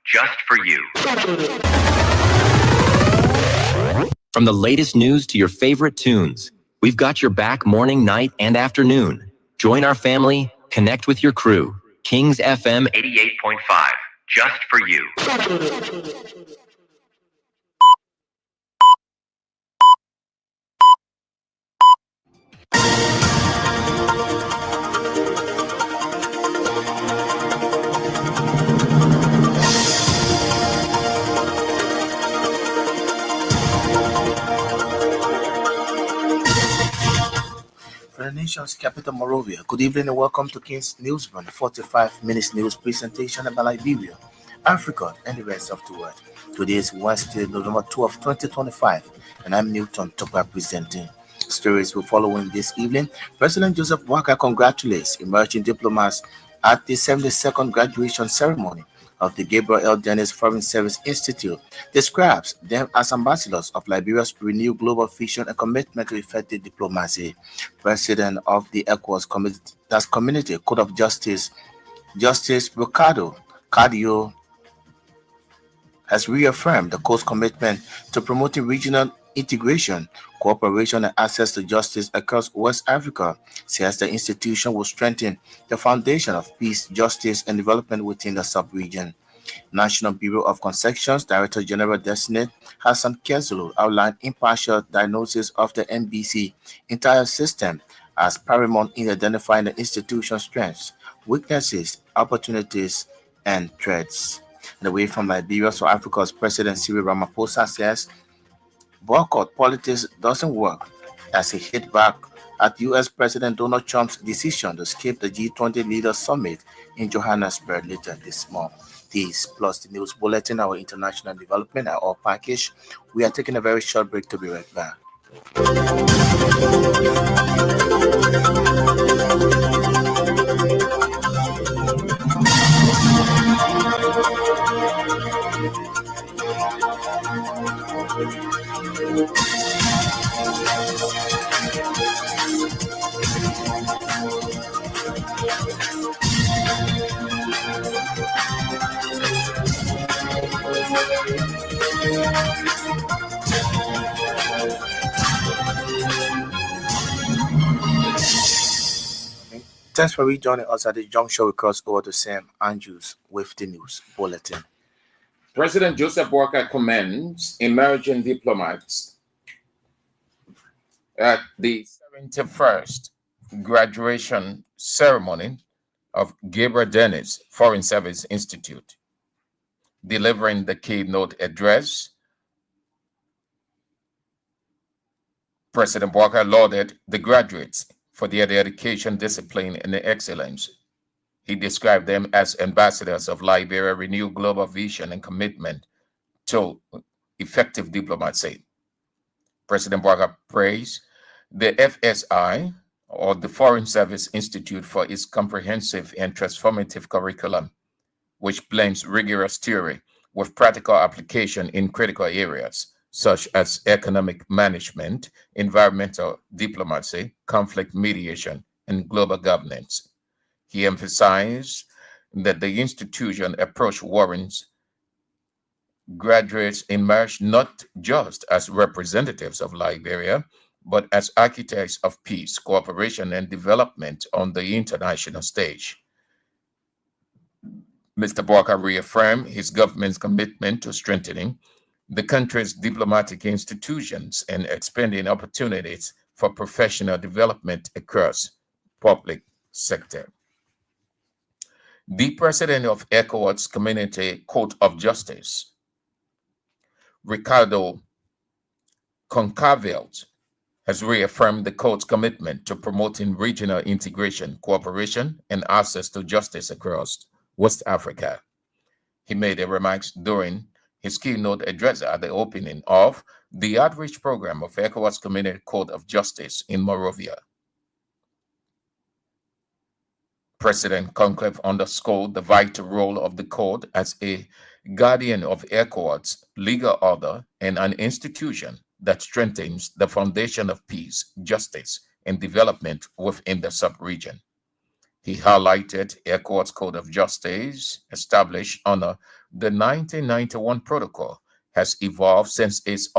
just for you. From the latest news to your favorite tunes, we've got your back morning, night, and afternoon. Join our family, connect with your crew. Kings FM 88.5, just for you. From the nation's capital, Monrovia. Good evening and welcome to King's Newsroom, 45 minutes news presentation about Liberia, Africa, and the rest of the world. Today is Wednesday, November 12, 2025, and I'm Newton Topper presenting. Stories will follow in this evening. President Joseph Walker congratulates emerging diplomats at the 72nd graduation ceremony of the Gabriel L. Dennis Foreign Service Institute, describes them as ambassadors of Liberia's renewed global vision and commitment to effective diplomacy. President of the ECOWAS Community Court of Justice, Justice Ricardo Cardio, has reaffirmed the court's commitment to promoting regional integration, cooperation, and access to justice across West Africa, says the institution will strengthen the foundation of peace, justice, and development within the sub-region. National Bureau of Concessions Director General Designate Hassan Kezulu outlined impartial diagnosis of the NBC entire system as paramount in identifying the institution's strengths, weaknesses, opportunities, and threats. And away from Liberia, South Africa's President Cyril Ramaphosa says boycott politics doesn't work as he hit back at U.S. President Donald Trump's decision to skip the G20 Leaders Summit in Johannesburg later this month. This plus the news bulletin, our international development, are all packaged. We are taking a very short break to be right back. Thanks for rejoining us at the juncture. We cross over to Sam Andrews with the news bulletin. President Joseph Walker commends emerging diplomats at the 71st graduation ceremony of Gabriel Dennis Foreign Service Institute. Delivering the keynote address, President Walker lauded the graduates for their dedication, discipline, and excellence. He described them as ambassadors of Liberia's renewed global vision and commitment to effective diplomacy. President Walker praised the FSI, or the Foreign Service Institute, for its comprehensive and transformative curriculum, which blends rigorous theory with practical application in critical areas such as economic management, environmental diplomacy, conflict mediation, and global governance. He emphasized that the institution approach warrants graduates emerge not just as representatives of Liberia, but as architects of peace, cooperation, and development on the international stage. Mr. Walker reaffirmed his government's commitment to strengthening the country's diplomatic institutions and expanding opportunities for professional development across public sector. The president of ECOWAS Community Court of Justice, Ricardo Concavelt, has reaffirmed the court's commitment to promoting regional integration, cooperation, and access to justice across West Africa. He made the remarks during his keynote address at the opening of the outreach program of ECOWAS Community Court of Justice in Monrovia. President Conclave underscored the vital role of the court as a guardian of ECOWAS legal order and an institution that strengthens the foundation of peace, justice, and development within the sub-region. He highlighted ECOWAS Code of Justice, established under the 1991 Protocol, has evolved since its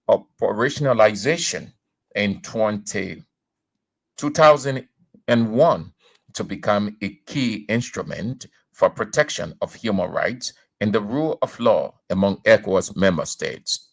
operationalization in 2001 to become a key instrument for protection of human rights and the rule of law among ECOWAS member states.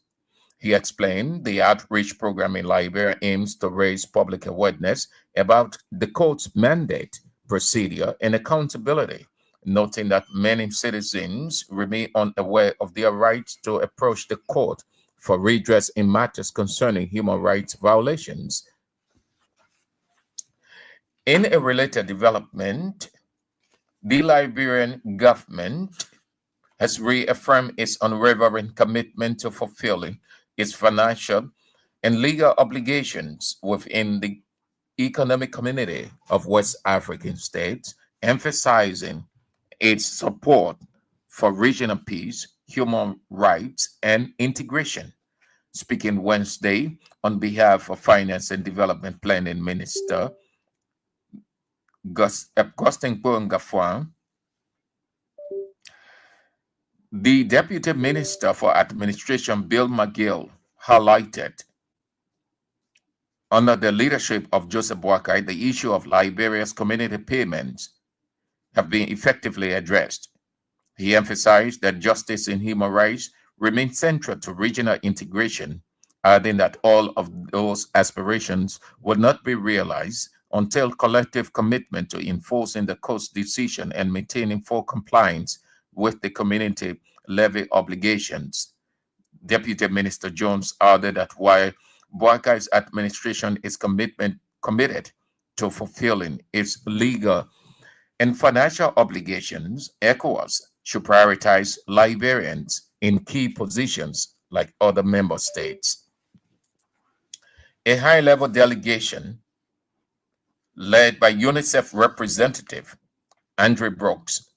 He explained the outreach program in Liberia aims to raise public awareness about the court's mandate, procedure, and accountability, noting that many citizens remain unaware of their rights to approach the court for redress in matters concerning human rights violations. In a related development, the Liberian government has reaffirmed its unwavering commitment to fulfilling its financial and legal obligations within the economic community of West African states, emphasizing its support for regional peace, human rights, and integration. Speaking Wednesday on behalf of Finance and Development Planning Minister Augustin Bongafwan, the Deputy Minister for Administration, Bill McGill, highlighted under the leadership of Joseph Boakai, the issue of Liberia's community payments have been effectively addressed. He emphasized that justice and human rights remain central to regional integration, adding that all of those aspirations would not be realized until collective commitment to enforcing the court's decision and maintaining full compliance with the community levy obligations. Deputy Minister Jones added that while Boakai's administration is committed to fulfilling its legal and financial obligations, ECOWAS should prioritize Liberians in key positions like other member states. A high-level delegation led by UNICEF representative Andre Brooks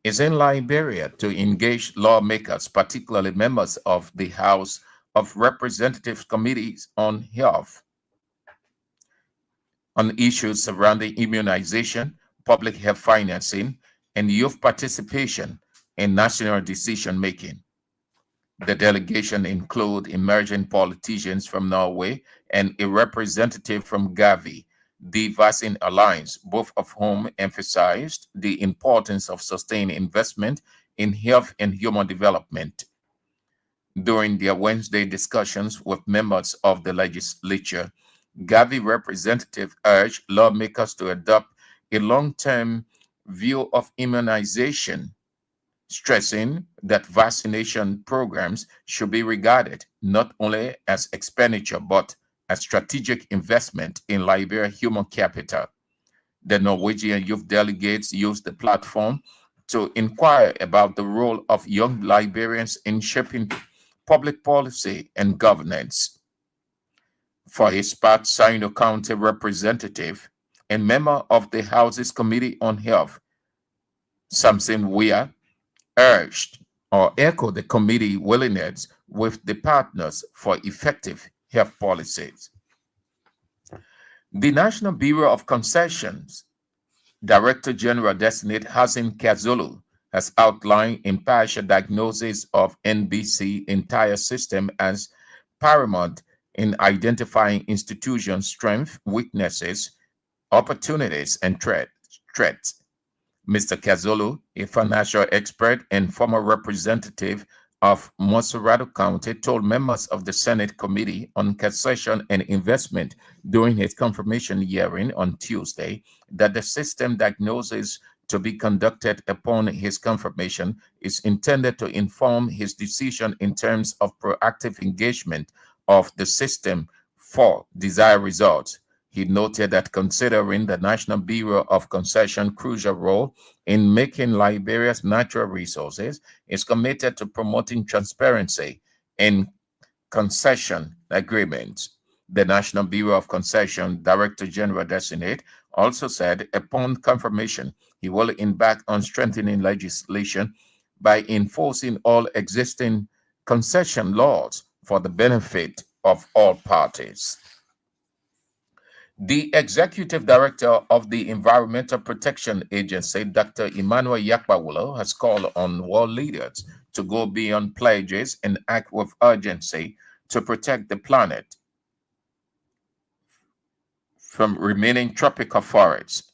is in Liberia to engage lawmakers, particularly members of the House of Representatives Committees on Health, on issues surrounding immunization, public health financing, and youth participation in national decision-making. The delegation include emerging politicians from Norway and a representative from Gavi, the Vaccine Alliance, both of whom emphasized the importance of sustained investment in health and human development. During their Wednesday discussions with members of the legislature, Gavi representative urged lawmakers to adopt a long-term view of immunization, stressing that vaccination programs should be regarded not only as expenditure but as strategic investment in Liberia human capital. The Norwegian youth delegates used the platform to inquire about the role of young Liberians in shaping public policy and governance. For his part, Sino County representative and member of the House's Committee on Health, Samson Weir, urged or echoed the committee willingness with the partners for effective health policies. The National Bureau of Concessions Director General Designate Hazim Kazulu has outlined impartial diagnosis of NBC entire system as paramount in identifying institutions' strengths, weaknesses, opportunities, and threats. Mr. Kazulu, a financial expert and former representative of Monserrado County, told members of the Senate Committee on Concession and Investment during his confirmation hearing on Tuesday that the system diagnosis to be conducted upon his confirmation is intended to inform his decision in terms of proactive engagement of the system for desired results. He noted that considering the National Bureau of Concession crucial role in making Liberia's natural resources, is committed to promoting transparency in concession agreements. The National Bureau of Concession Director General Designate also said upon confirmation, he will embark on strengthening legislation by enforcing all existing concession laws for the benefit of all parties. The executive director of the Environmental Protection Agency, Dr. Emmanuel Yakbawulo, has called on world leaders to go beyond pledges and act with urgency to protect the planet from remaining tropical forests.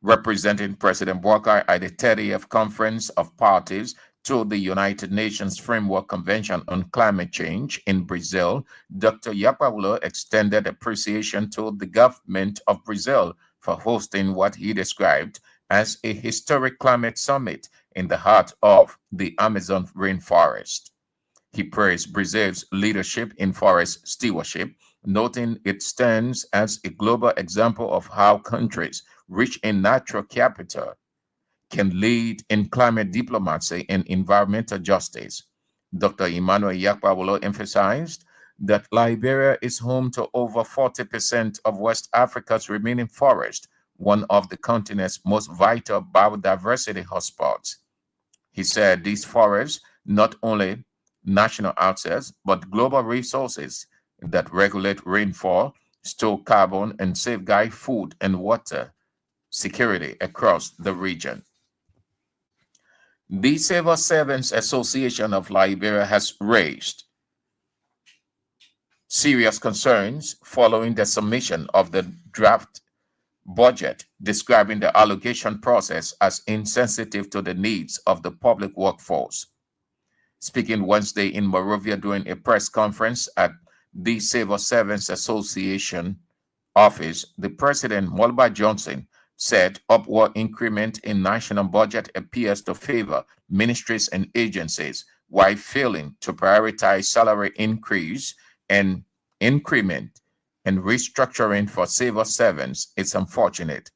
Representing President Walker at the 30th Conference of Parties to the United Nations Framework Convention on Climate Change in Brazil, Dr. Yapaulo extended appreciation to the government of Brazil for hosting what he described as a historic climate summit in the heart of the Amazon rainforest. He praised Brazil's leadership in forest stewardship, noting it stands as a global example of how countries rich in natural capital can lead in climate diplomacy and environmental justice. Dr. Emmanuel Yakpawolo emphasized that Liberia is home to over 40% of West Africa's remaining forest, one of the continent's most vital biodiversity hotspots. He said these forests not only national assets but global resources that regulate rainfall, store carbon, and safeguard food and water security across the region. The Civil Servants Association of Liberia has raised serious concerns following the submission of the draft budget, describing the allocation process as insensitive to the needs of the public workforce. Speaking Wednesday in Monrovia during a press conference at the Civil Servants Association office, the president, Molba Johnson, said upward increment in national budget appears to favor ministries and agencies while failing to prioritize salary increase and increment and restructuring for civil servants. It's unfortunate.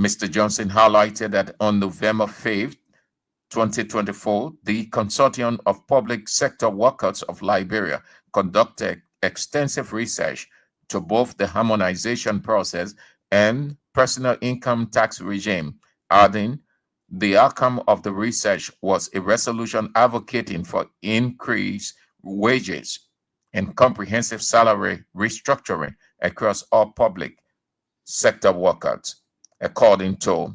Mr. Johnson highlighted that on November 5th, 2024, the Consortium of Public Sector Workers of Liberia conducted extensive research to both the harmonization process and personal income tax regime, adding the outcome of the research was a resolution advocating for increased wages and comprehensive salary restructuring across all public sector workers. According to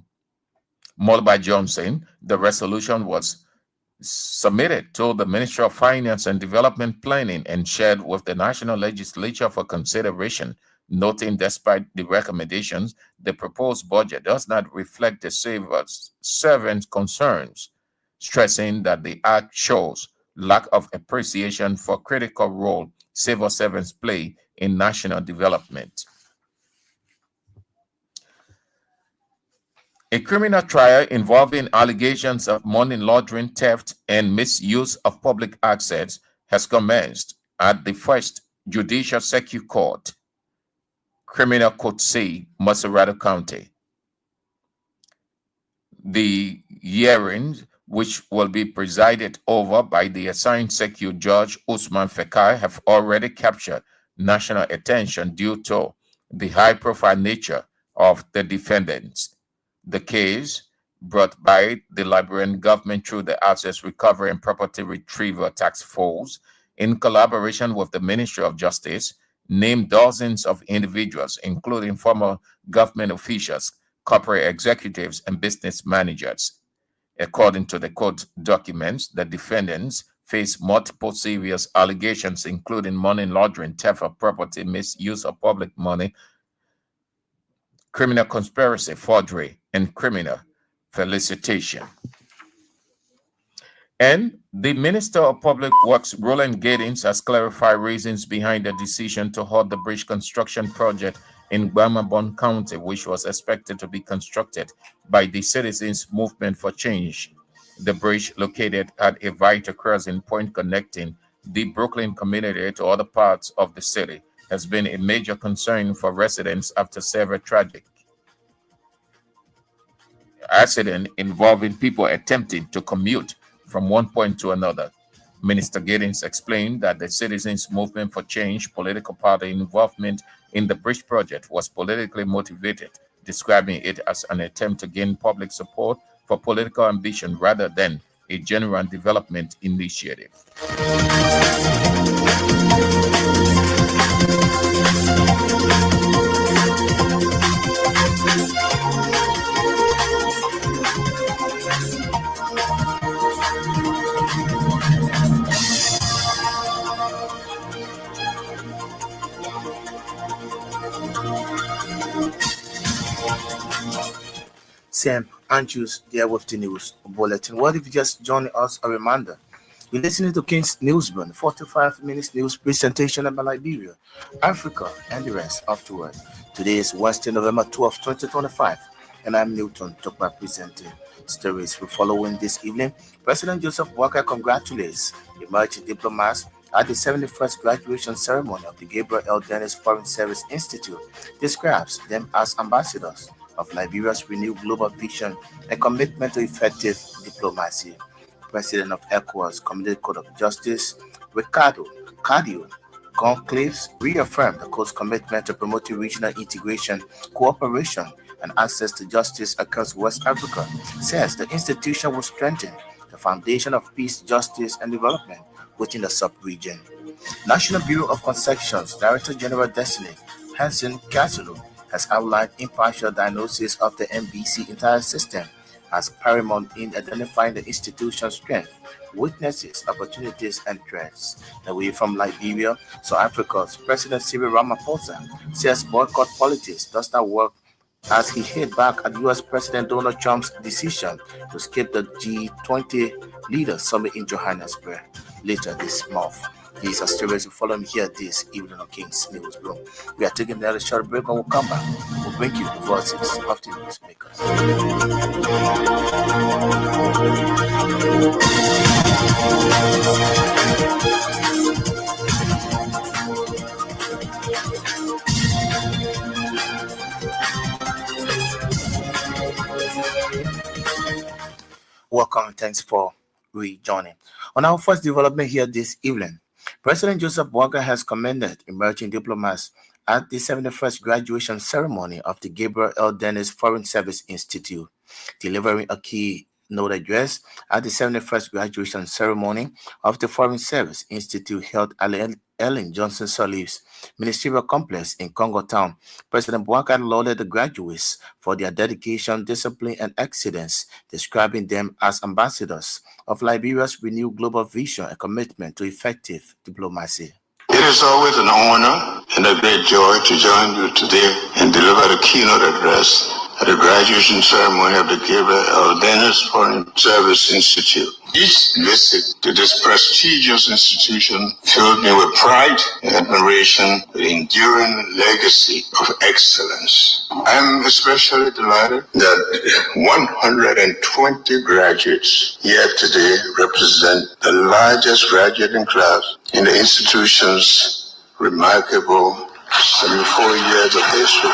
Molba Johnson, the resolution was submitted to the Ministry of Finance and Development Planning and shared with the National Legislature for consideration, noting despite the recommendations, the proposed budget does not reflect the servants' concerns, stressing that the act shows lack of appreciation for critical role civil servants play in national development. A criminal trial involving allegations of money laundering, theft, and misuse of public assets has commenced at the First Judicial Circuit Court, Criminal Court C, Maserati County. The hearings, which will be presided over by the assigned circuit judge Usman Fekai, have already captured national attention due to the high-profile nature of the defendants. The case, brought by the Liberian government through the Assets Recovery and Property Retrieval Task Force, in collaboration with the Ministry of Justice, named dozens of individuals, including former government officials, corporate executives, and business managers. According to the court documents, the defendants face multiple serious allegations, including money laundering, theft of property, misuse of public money, criminal conspiracy, forgery, and criminal felicitation. And the Minister of Public Works, Roland Giddings, has clarified reasons behind the decision to halt the bridge construction project in Bamabon County, which was expected to be constructed by the Citizens Movement for Change. The bridge, located at a vital crossing point connecting the Brooklyn community to other parts of the city, has been a major concern for residents after several tragic accidents involving people attempting to commute from one point to another. Minister Giddings explained that the Citizens Movement for Change political party involvement in the bridge project was politically motivated, describing it as an attempt to gain public support for political ambition rather than a genuine development initiative. Sam Andrews there with the news bulletin. What if you just joined us? A reminder. You're listening to King's Newsman, 45 minutes news presentation about Liberia, Africa, and the rest of the world. Today is Wednesday, November 12th, 2025, and I'm Newton, talk by presenting stories. We're following this evening. President Joseph Walker congratulates emerging diplomats at the 71st graduation ceremony of the Gabriel L. Dennis Foreign Service Institute, describes them as ambassadors of Liberia's renewed global vision and commitment to effective diplomacy. President of ECOWAS Community Court of Justice, Ricardo Cardio Conclaves reaffirmed the court's commitment to promoting regional integration, cooperation, and access to justice across West Africa, says the institution will strengthen the foundation of peace, justice, and development within the sub-region. National Bureau of Concessions Director General Destiny Hansen Kasulu has outlined impartial diagnosis of the MBC entire system as paramount in identifying the institution's strengths, weaknesses, opportunities, and threats. Away from Liberia, South Africa's President Cyril Ramaphosa says boycott politics does not work as he hit back at U.S. President Donald Trump's decision to skip the G20 Leaders Summit in Johannesburg later this month. These are stories we follow here this evening on King's Newsroom. We are taking another short break and we'll come back. We'll bring you the voices of the newsmakers. Welcome and thanks for rejoining. On our first development here this evening, President Joseph Walker has commended emerging diplomats at the 71st graduation ceremony of the Gabriel L. Dennis Foreign Service Institute, delivering a keynote address at the 71st graduation ceremony of the Foreign Service Institute held at Ellen Johnson Sirleaf's ministerial complex in Congo Town. President Walker lauded the graduates for their dedication, discipline, and excellence, describing them as ambassadors of Liberia's renewed global vision and commitment to effective diplomacy. It is always an honor and a great joy to join you today and deliver the keynote address at the graduation ceremony of the Gabriel L. Dennis Foreign Service Institute. Each visit to this prestigious institution filled me with pride and admiration for the enduring legacy of excellence. I'm especially delighted that 120 graduates here today represent the largest graduating class in the institution's remarkable 74 years of history.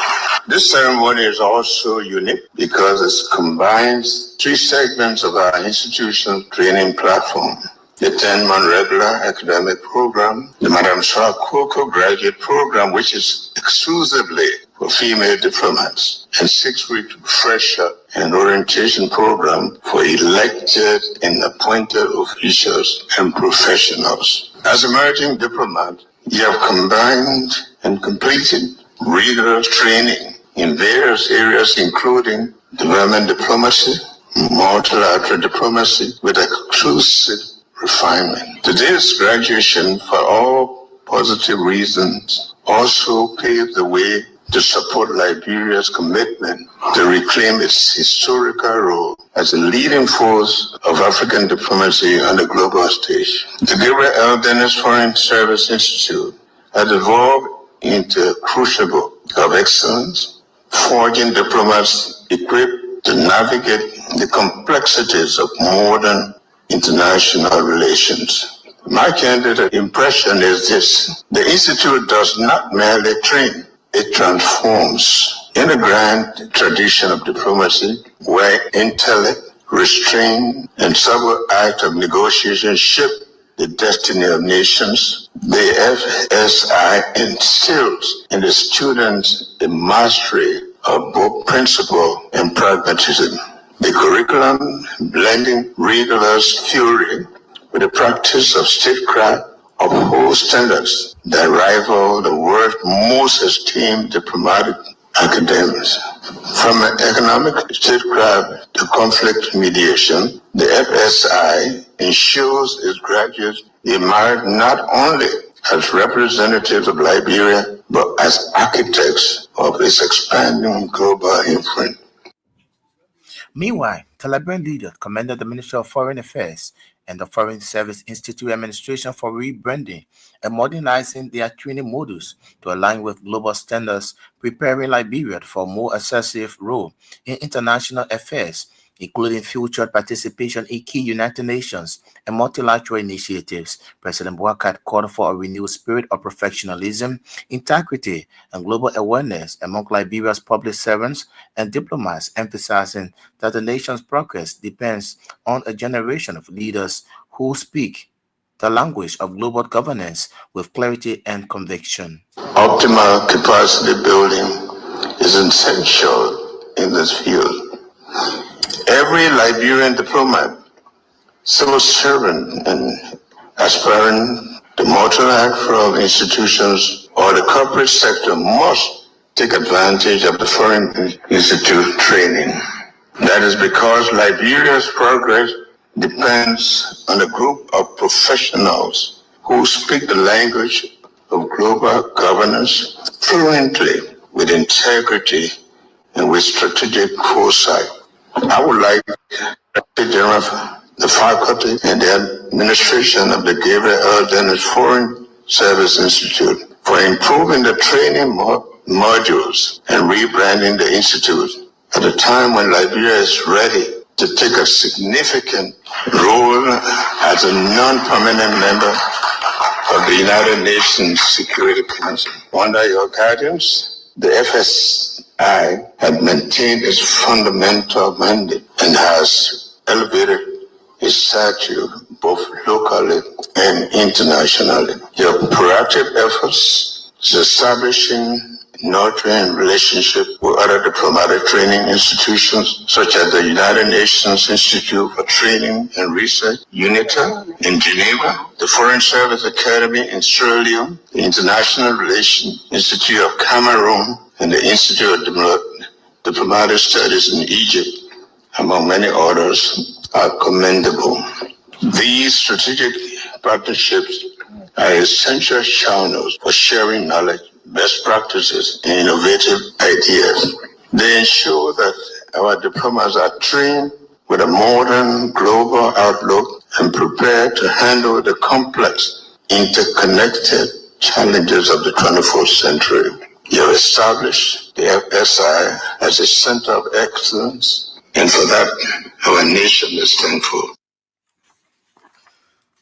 This ceremony is also unique because it combines three segments of our institution's training platform: the 10-month regular academic program, the Madame Swakoko graduate program, which is exclusively for female diplomats, and 6-week refresher and orientation program for elected and appointed officials and professionals. As emerging diplomats, you have combined and completed rigorous training in various areas, including development diplomacy, multilateral diplomacy, with exclusive refinement. Today's graduation, for all positive reasons, also paved the way to support Liberia's commitment to reclaim its historical role as a leading force of African diplomacy on the global stage. The Gabriel L. Dennis Foreign Service Institute has evolved into a crucible of excellence, forging diplomats equipped to navigate the complexities of modern international relations. My candid impression is this: the Institute does not merely train, it transforms. In a grand tradition of diplomacy, where intellect, restraint, and subtle act of negotiation shape the destiny of nations, the FSI instills in the students the mastery of both principle and pragmatism. The curriculum blending rigorous theory with the practice of statecraft upholds standards that rival the world's most esteemed diplomatic academics. From economic statecraft to conflict mediation, the FSI ensures its graduates emerge not only as representatives of Liberia, but as architects of its expanding global imprint. Meanwhile, the Liberian leader commended the Ministry of Foreign Affairs and the Foreign Service Institute administration for rebranding and modernizing their training modules to align with global standards, preparing Liberia for a more assertive role in international affairs, including future participation in key United Nations and multilateral initiatives. President Boakai called for a renewed spirit of professionalism, integrity, and global awareness among Liberia's public servants and diplomats, emphasizing that the nation's progress depends on a generation of leaders who speak the language of global governance with clarity and conviction. Optimal capacity building is essential in this field. Every Liberian diplomat, civil servant, and aspiring to multilateral institutions or the corporate sector must take advantage of the Foreign Institute training. That is because Liberia's progress depends on a group of professionals who speak the language of global governance fluently, with integrity, and with strategic foresight. I would like to general the faculty and the administration of the Gabriel L. Dennis Foreign Service Institute for improving the training modules and rebranding the institute at a time when Liberia is ready to take a significant role as a non-permanent member of the United Nations Security Council. Under your guidance, the FSI had maintained its fundamental mandate and has elevated its stature both locally and internationally. Your proactive efforts is establishing nurturing relationship with other diplomatic training institutions such as the United Nations Institute for Training and Research, UNITA in Geneva, the Foreign Service Academy in Sierra Leone, the International Relations Institute of Cameroon, and the Institute of Diplomatic Studies in Egypt, among many others, are commendable. These strategic partnerships are essential channels for sharing knowledge, best practices, and innovative ideas. They ensure that our diplomats are trained with a modern global outlook and prepared to handle the complex, interconnected challenges of the 21st century. You have established the FSI as a center of excellence, and for that, our nation is thankful.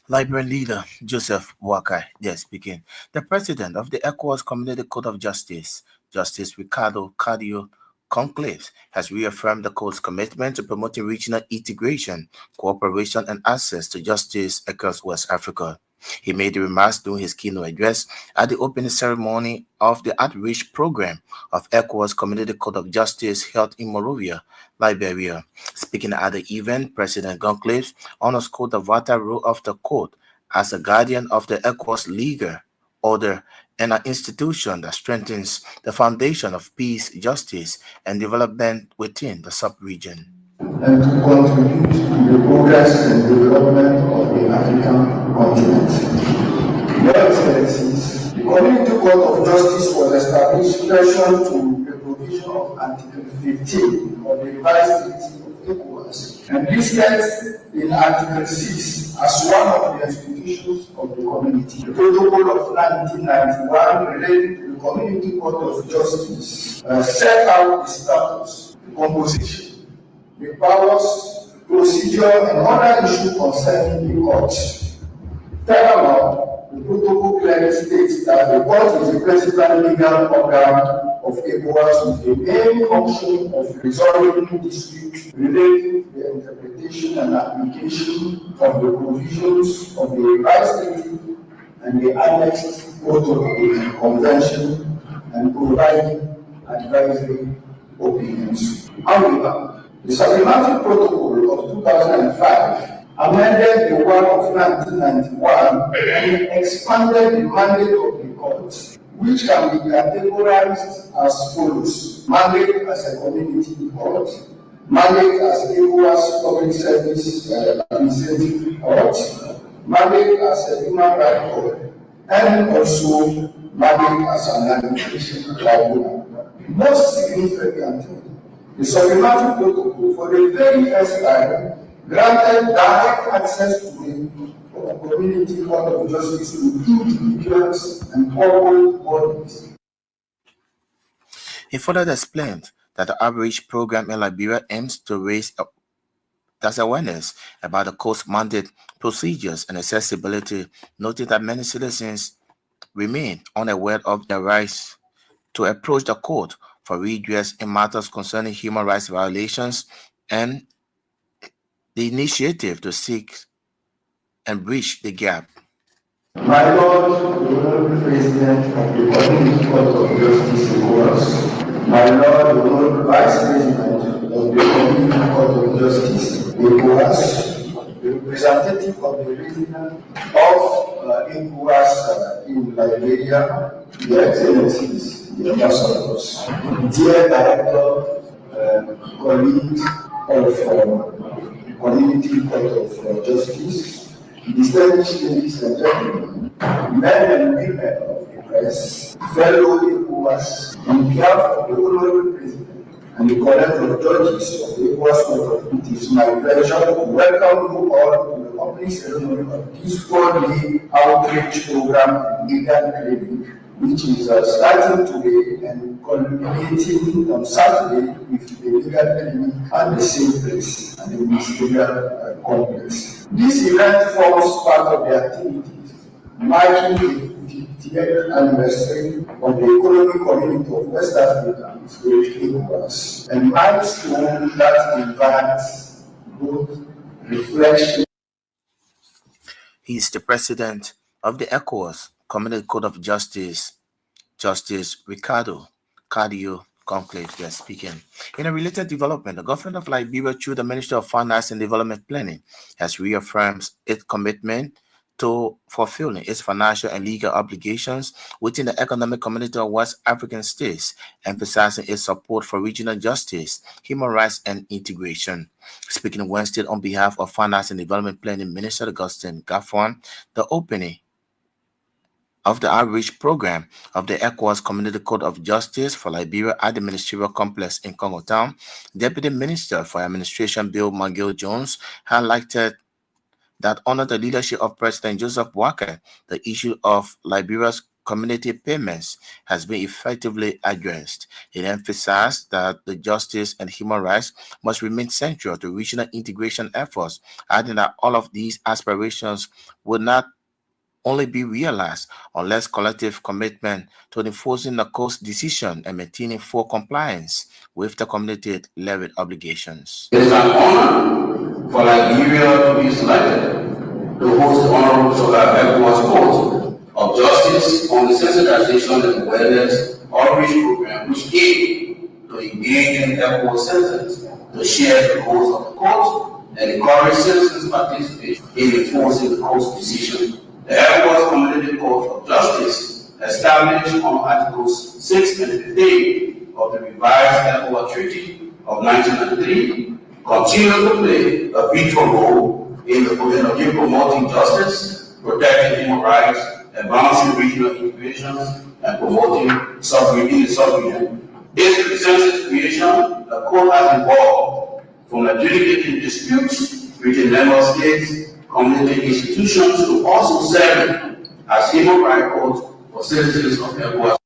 Liberian leader Joseph Boakai, there speaking. The president of the ECOWAS Community Court of Justice, Justice Ricardo Cardio Conclaves, has reaffirmed the court's commitment to promoting regional integration, cooperation, and access to justice across West Africa. He made the remarks during his keynote address at the opening ceremony of the outreach program of ECOWAS Community Court of Justice held in Monrovia, Liberia. Speaking at the event, President Goncalves underscored the vital role of the court as a guardian of the ECOWAS legal order and an institution that strengthens the foundation of peace, justice, and development within the sub-region. And to contribute to the progress and development of the African continent. Your Excellencies, the Community Court of Justice was established pursuant to the provision of Article 15 of the revised treaty of ECOWAS and listed in Article 6 as one of the institutions of the community. The Protocol of 1991 relating to the Community Court of Justice set out the status, the composition, the powers, procedure, and other issues concerning the court. Furthermore, the protocol clearly states that the court is the principal legal organ of ECOWAS with the main function of resolving disputes relating to the interpretation and application of the provisions of the revised treaty and the annexed protocol and convention and providing advisory opinions. However, the Supplementary Protocol of 2005 amended the one of 1991 and expanded the mandate of the court, which can be categorized as follows: mandate as a community court, mandate as ECOWAS public service administrative court, mandate as a human rights court, and also mandate as an arbitration tribunal. Most significantly, The supplementary protocol, for the very first time, granted direct access to the community court of justice to individuals and public bodies. He further explained that the outreach program in Liberia aims to raise awareness about the court's mandate procedures and accessibility, noting that many citizens remain unaware of their rights to approach the court for redress in matters concerning human rights violations, and the initiative to seek and bridge the gap. My Lord, the Honorable President of the Community Court of Justice in Wales, my Lord, the Honorable Vice President of the Community Court of Justice in ECOWAS, the representative of the region of ECOWAS in Liberia, the Excellencies, the Ambassadors, dear Director, colleagues of Community Court of Justice, distinguished ladies and gentlemen, men and women of the press, fellow ECOWAS, on behalf of the Honorable President and the College of Judges of the ECOWAS Court of It is my pleasure to welcome you all to the opening ceremony of this 4-day outreach program in legal clinic, which is starting today and culminating on Saturday with the legal clinic at the same place and the ministerial complex. This event forms part of the activities marking the 50th anniversary of the Economic Community of West Africa, with ECOWAS, a milestone that invites both reflection. He is the president of the ECOWAS Community Court of Justice, Justice Ricardo Cardio Conclave. We are speaking. In a related development, the government of Liberia, through the Ministry of Finance and Development Planning, has reaffirmed its commitment to fulfilling its financial and legal obligations within the economic community of West African states, emphasizing its support for regional justice, human rights, and integration. Speaking Wednesday on behalf of Finance and Development Planning Minister Augustine Gaffron, the opening of the outreach program of the ECOWAS Community Court of Justice for Liberia at the Ministerial Complex in Congo Town, Deputy Minister for Administration Bill McGill Jones highlighted that under the leadership of President Joseph Boakai, the issue of Liberia's community payments has been effectively addressed. It emphasized that the justice and human rights must remain central to regional integration efforts, adding that all of these aspirations would not only be realized unless collective commitment to enforcing the court's decision and maintaining full compliance with the community levied obligations. It is an honor for Liberia to be selected to host the Honorable ECOWAS Court of Justice on the sensitization and awareness outreach program, which aim to engage in ECOWAS citizens to share the goals of the court and encourage citizens' participation in enforcing the court's decision. The ECOWAS Community Court of Justice, established on Articles 6 and 15 of the revised ECOWAS Treaty of 1993, continues to play a vital role in promoting justice, protecting human rights, advancing regional integration, and promoting sovereignty in the sub-region. Since its creation, the court has evolved from adjudicating disputes between member states, community institutions, to also serving as human rights court for citizens of ECOWAS.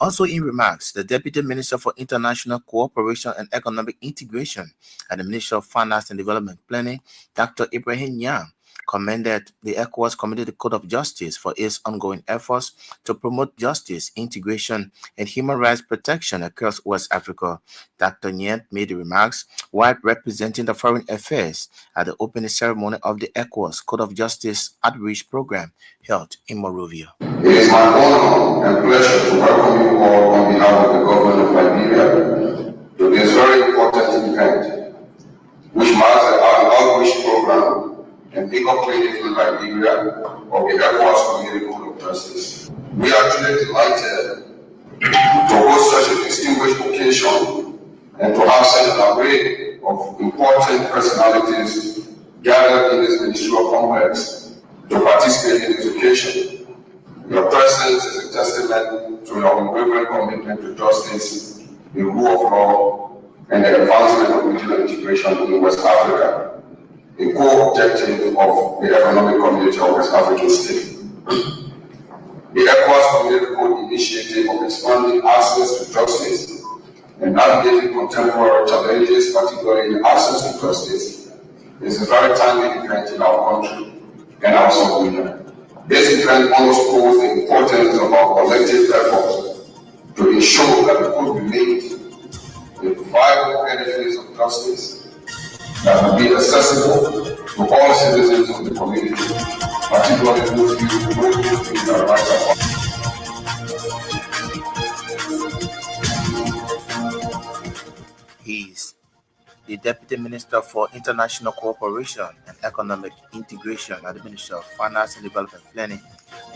Also in remarks, the Deputy Minister for International Cooperation and Economic Integration at the Ministry of Finance and Development Planning, Dr. Ibrahim Yang, commended the ECOWAS Community Court of Justice for its ongoing efforts to promote justice, integration, and human rights protection across West Africa. Dr. Nyet made the remarks while representing the Foreign Affairs at the opening ceremony of the ECOWAS Court of Justice Outreach Program held in Monrovia. It is my honor and pleasure to welcome you all on behalf of the government of Liberia to this very important event, which marks our outreach program and pick-up clinic in Liberia of the ECOWAS Community Court of Justice. We are truly delighted to host such a distinguished occasion and to have such an array of important personalities gathered in this ministerial complex to participate in this occasion. Your presence is a testament to your unwavering commitment to justice the rule of law, and the advancement of regional integration in West Africa, a core objective of the Economic Community of West African States. The ECOWAS Community Code initiative of expanding access to justice and navigating contemporary challenges, particularly in access to justice, is a very timely event in our country and our sub-region. This event underscores the importance of our collective efforts to ensure that the code remains the vital benefits of justice that will be accessible to all citizens of the community, particularly those who their rights are. He is the Deputy Minister for International Cooperation and Economic Integration at the Ministry of Finance and Development Planning,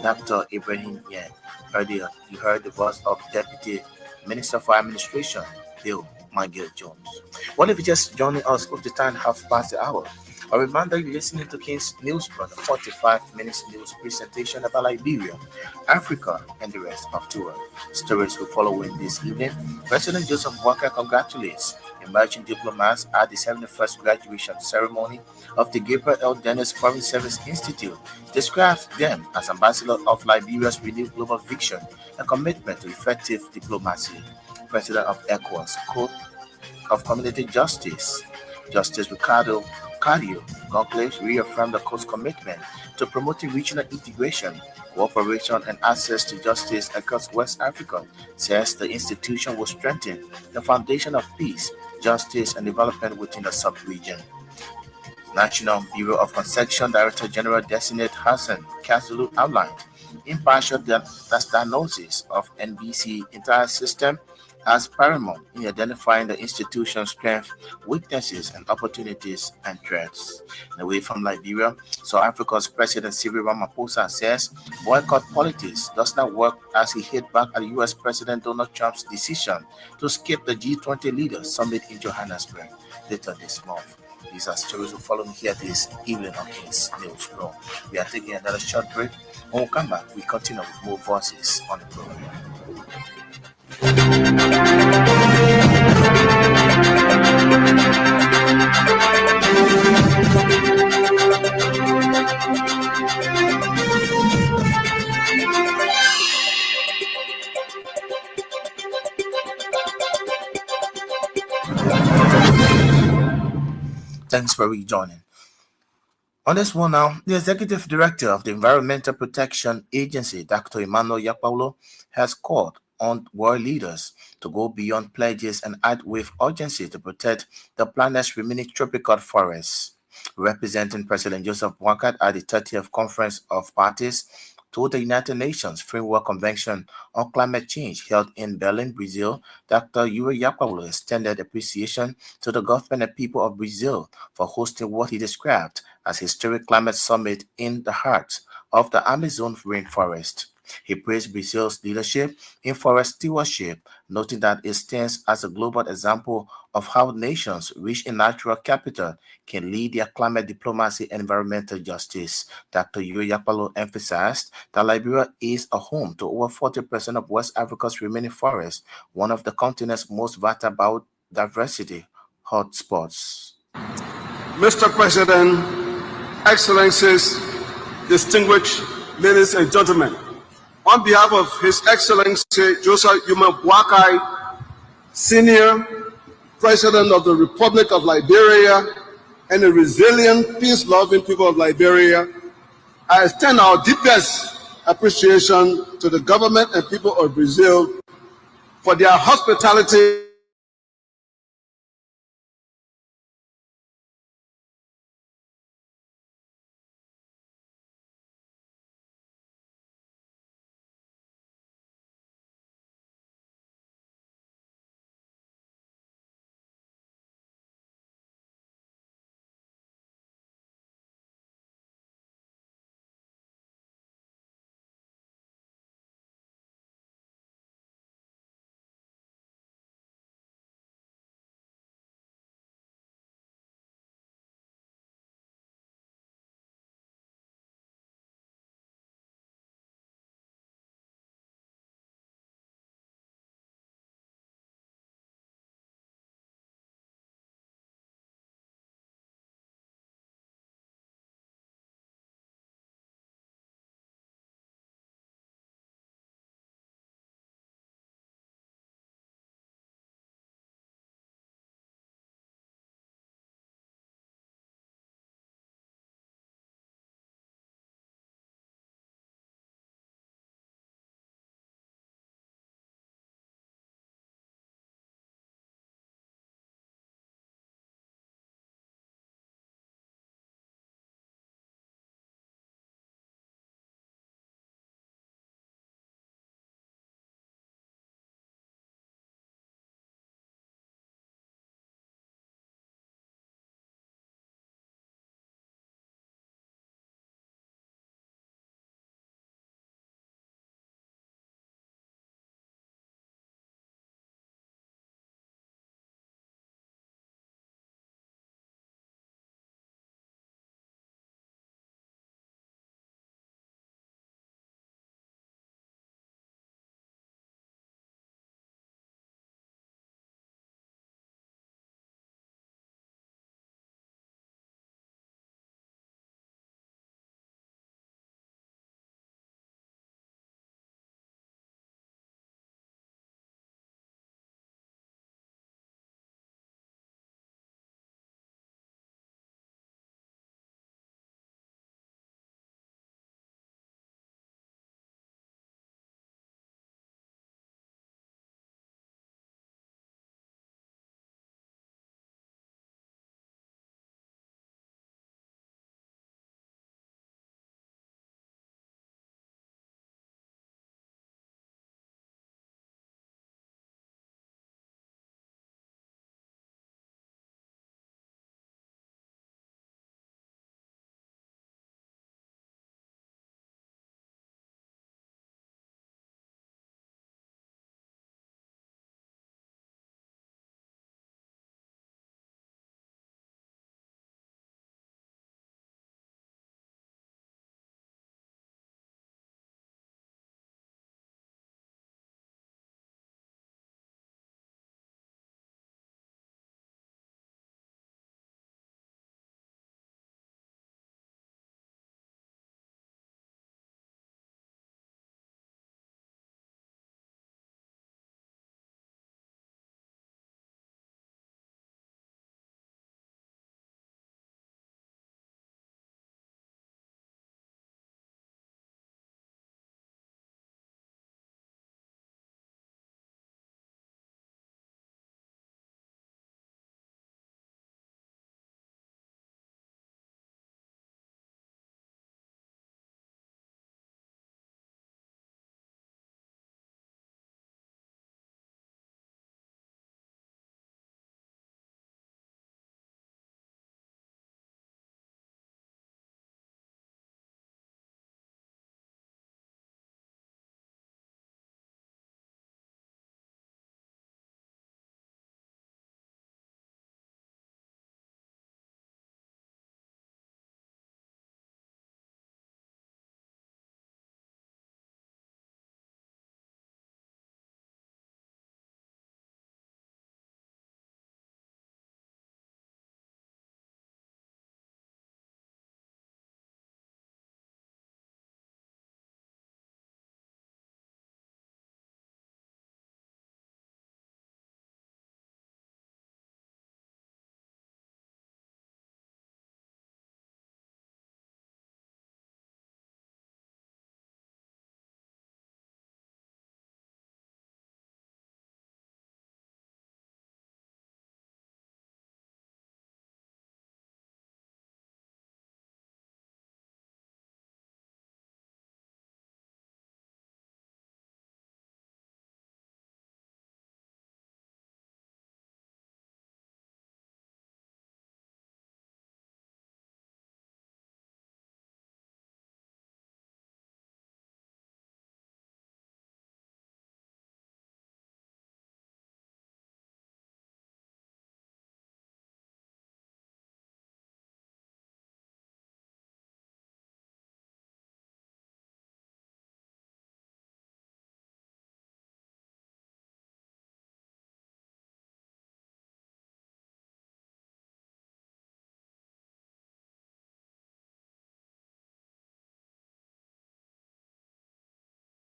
Dr. Ibrahim Yen. Earlier, you heard the voice of Deputy Minister for Administration, Bill Michael Jones. Well, if you're just joining us, with the time half past the hour, a reminder you're listening to King's News, the 45 minutes news presentation about Liberia, Africa, and the rest of the world. Stories will follow in this evening. President Joseph Walker congratulates emerging diplomats at the 71st graduation ceremony of the Gabriel L. Dennis Foreign Service Institute, describes them as ambassadors of Liberia's renewed global vision and commitment to effective diplomacy. President of ECOWAS, Court of Community Justice, Justice Ricardo Cardio Conclaves reaffirmed the Court's commitment to promoting regional integration, cooperation, and access to justice across West Africa, says the institution will strengthen the foundation of peace, justice, and development within the sub-region. National Bureau of Construction Director General Designate Hassan Kazulu outlined impartial diagnosis of NBC entire system as paramount in identifying the institution's strengths, weaknesses, and opportunities and threats. Away from Liberia, South Africa's President Cyril Ramaphosa says boycott politics does not work as he hit back at U.S. President Donald Trump's decision to skip the G20 Leaders Summit in Johannesburg later this month. These are stories we follow here this evening on King's News Room. We are taking another short break. When we come back, we continue with more voices on the program. Thanks for rejoining. On this one now, the Executive Director of the Environmental Protection Agency, Dr. Emmanuel Yakpaulo, has called on world leaders to go beyond pledges and act with urgency to protect the planet's remaining tropical forests. Representing President Joseph Boakai at the 30th Conference of Parties to the United Nations Framework Convention on Climate Change held in Berlin, Brazil, Dr. Yuri Yakpaulo extended appreciation to the government and people of Brazil for hosting what he described as a historic climate summit in the heart of the Amazon rainforest. He praised Brazil's leadership in forest stewardship, noting that it stands as a global example of how nations rich in natural capital can lead their climate diplomacy and environmental justice. Dr. Yuri Yakpaulo emphasized that Liberia is a home to over 40% of West Africa's remaining forests, one of the continent's most vital biodiversity hotspots. Mr. President, Excellencies, distinguished ladies and gentlemen, on behalf of His Excellency Joseph Boakai, Senior President of the Republic of Liberia and the resilient, peace-loving people of Liberia, I extend our deepest appreciation to the government and people of Brazil for their hospitality